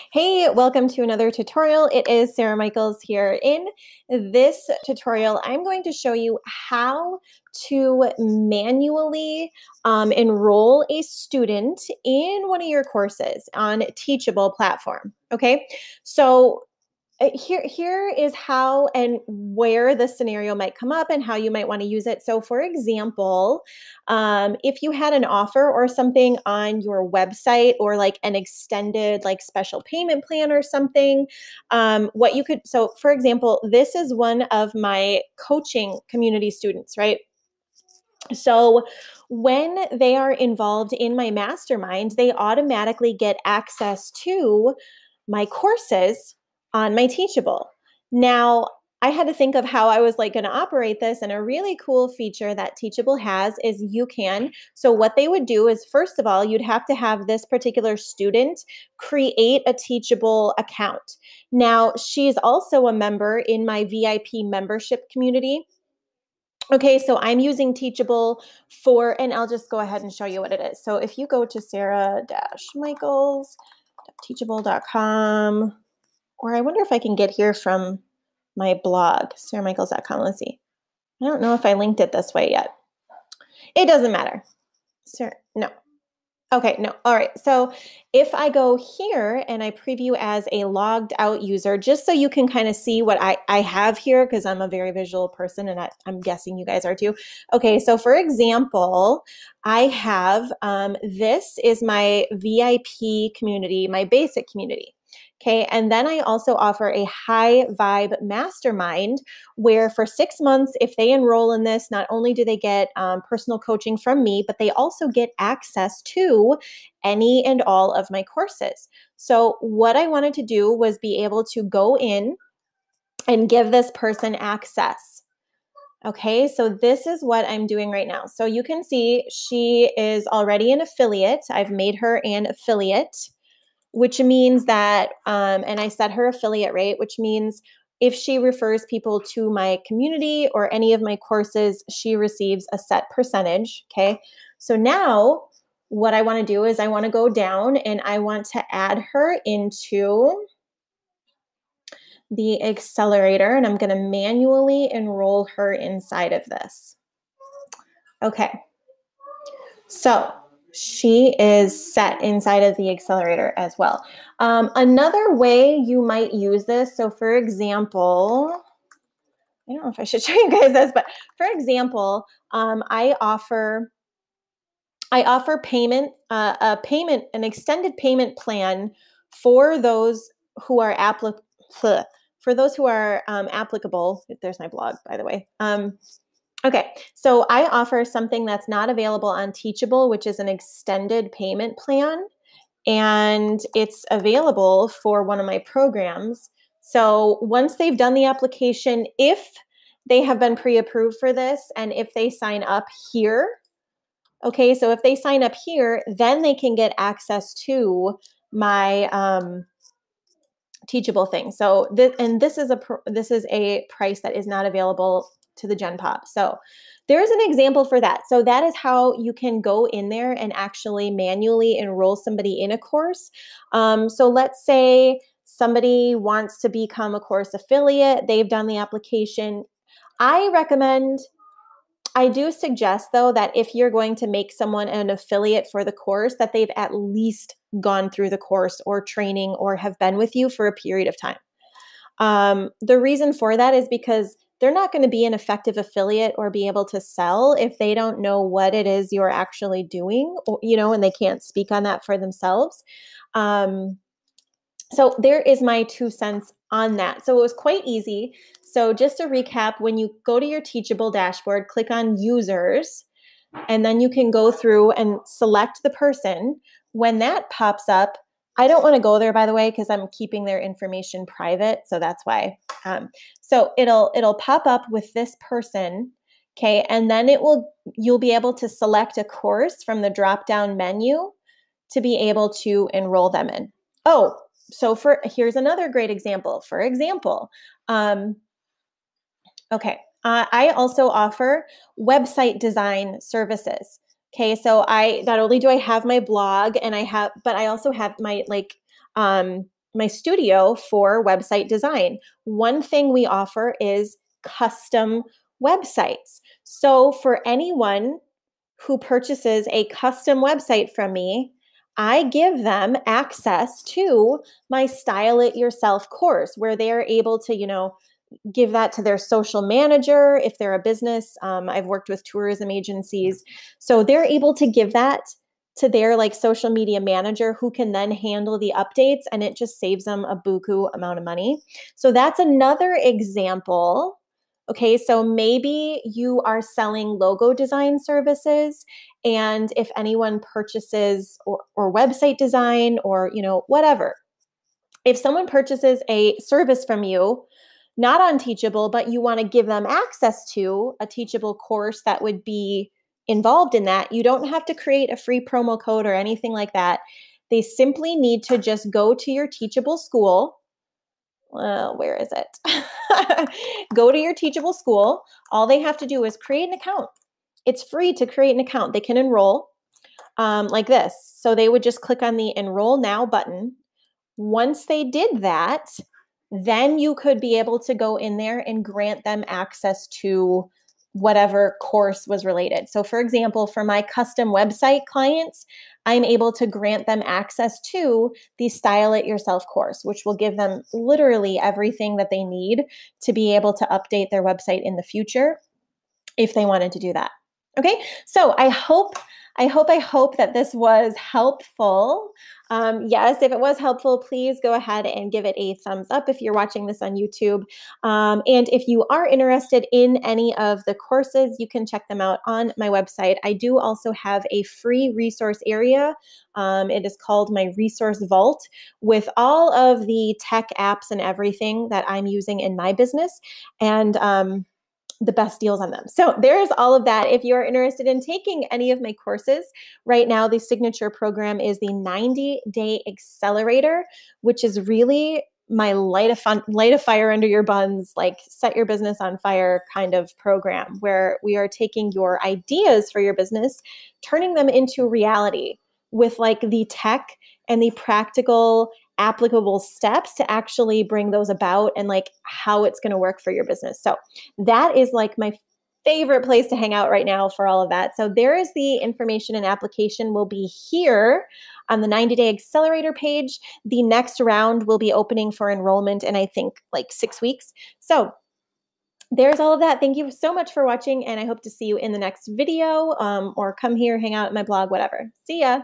Hey, welcome to another tutorial. It is Sarah Michaels here. In this tutorial, I'm going to show you how to manually enroll a student in one of your courses on Teachable platform. Okay, so here is how and where the scenario might come up and how you might want to use it. So for example, if you had an offer or something on your website or like an extended like special payment plan or something, what you could, so for example, this is one of my coaching community students, right? So when they are involved in my mastermind, they automatically get access to my courses on my Teachable. Now, I had to think of how I was like going to operate this, and a really cool feature that Teachable has is so what they would do is, first of all, you'd have to have this particular student create a Teachable account. Now, she's also a member in my VIP membership community. Okay, so I'm using Teachable and I'll just go ahead and show you what it is. So if you go to sarah-michaels.teachable.com, or I wonder if I can get here from my blog, sarahmichaels.com. Let's see. I don't know if I linked it this way yet. It doesn't matter. No. Okay, no. All right. So if I go here and I preview as a logged out user, just so you can kind of see what I have here, because I'm a very visual person and I'm guessing you guys are too. Okay, so for example, I have, this is my VIP community, my basic community. Okay, and then I also offer a high vibe mastermind where for 6 months, if they enroll in this, not only do they get personal coaching from me, but they also get access to any and all of my courses. So what I wanted to do was be able to go in and give this person access. Okay, so this is what I'm doing right now. So you can see she is already an affiliate. I've made her an affiliate, which means that, and I set her affiliate rate, which means if she refers people to my community or any of my courses, she receives a set percentage, okay? So now what I wanna do is I wanna go down and I want to add her into the accelerator, and I'm gonna manually enroll her inside of this. Okay, so she is set inside of the accelerator as well. Another way you might use this, so for example, I don't know if I should show you guys this, but for example, I offer an extended payment plan for those who are applicable. There's my blog, by the way. Okay, so I offer something that's not available on Teachable, which is an extended payment plan, and it's available for one of my programs. So once they've done the application, if they have been pre-approved for this, and if they sign up here, okay, so if they sign up here, then they can get access to my Teachable thing. So this is a price that is not available to the Gen Pop. So there's an example for that. So that is how you can go in there and actually manually enroll somebody in a course. So let's say somebody wants to become a course affiliate. They've done the application. I do suggest, though, that if you're going to make someone an affiliate for the course, that they've at least gone through the course or training or have been with you for a period of time. The reason for that is because they're not going to be an effective affiliate or be able to sell if they don't know what it is you're actually doing, or, and they can't speak on that for themselves. So there is my 2 cents on that. So it was quite easy. So just to recap, when you go to your Teachable dashboard, click on users, and then you can go through and select the person. When that pops up, I don't want to go there, by the way, because I'm keeping their information private. So that's why. So it'll pop up with this person. Okay. And then you'll be able to select a course from the drop-down menu to be able to enroll them in. Oh, so here's another great example. For example, okay, I also offer website design services. Okay, so not only do I have my blog but I also have my my studio for website design. One thing we offer is custom websites. So for anyone who purchases a custom website from me, I give them access to my Style It Yourself course where they're able to, give that to their social manager if they're a business. I've worked with tourism agencies. So they're able to give that to their social media manager who can then handle the updates, and it just saves them a buku amount of money. So that's another example. Okay, so maybe you are selling logo design services, and if anyone purchases or website design or whatever, if someone purchases a service from you, not on Teachable, but you want to give them access to a Teachable course that would be involved in that, you don't have to create a free promo code or anything like that. They simply need to just go to your Teachable school. Where is it? Go to your Teachable school. All they have to do is create an account. It's free to create an account. They can enroll like this. So they would just click on the Enroll Now button. Once they did that, then you could be able to go in there and grant them access to whatever course was related. So for example, for my custom website clients, I'm able to grant them access to the Style It Yourself course, which will give them literally everything that they need to be able to update their website in the future if they wanted to do that. Okay, so I hope that this was helpful. Yes, if it was helpful, please go ahead and give it a thumbs up if you're watching this on YouTube. And if you are interested in any of the courses, you can check them out on my website. I do also have a free resource area. It is called my Resource Vault with all of the tech apps and everything that I'm using in my business. And the best deals on them. So there's all of that. If you're interested in taking any of my courses, right now the signature program is the 90-day accelerator, which is really my light a fire under your buns, like set your business on fire kind of program, where we are taking your ideas for your business, turning them into reality with the tech and the practical applicable steps to actually bring those about and how it's going to work for your business. So that is my favorite place to hang out right now for all of that. So there is the information and application will be here on the 90-day accelerator page. The next round will be opening for enrollment in I think 6 weeks. So there's all of that. Thank you so much for watching, and I hope to see you in the next video or come here, hang out at my blog, whatever. See ya.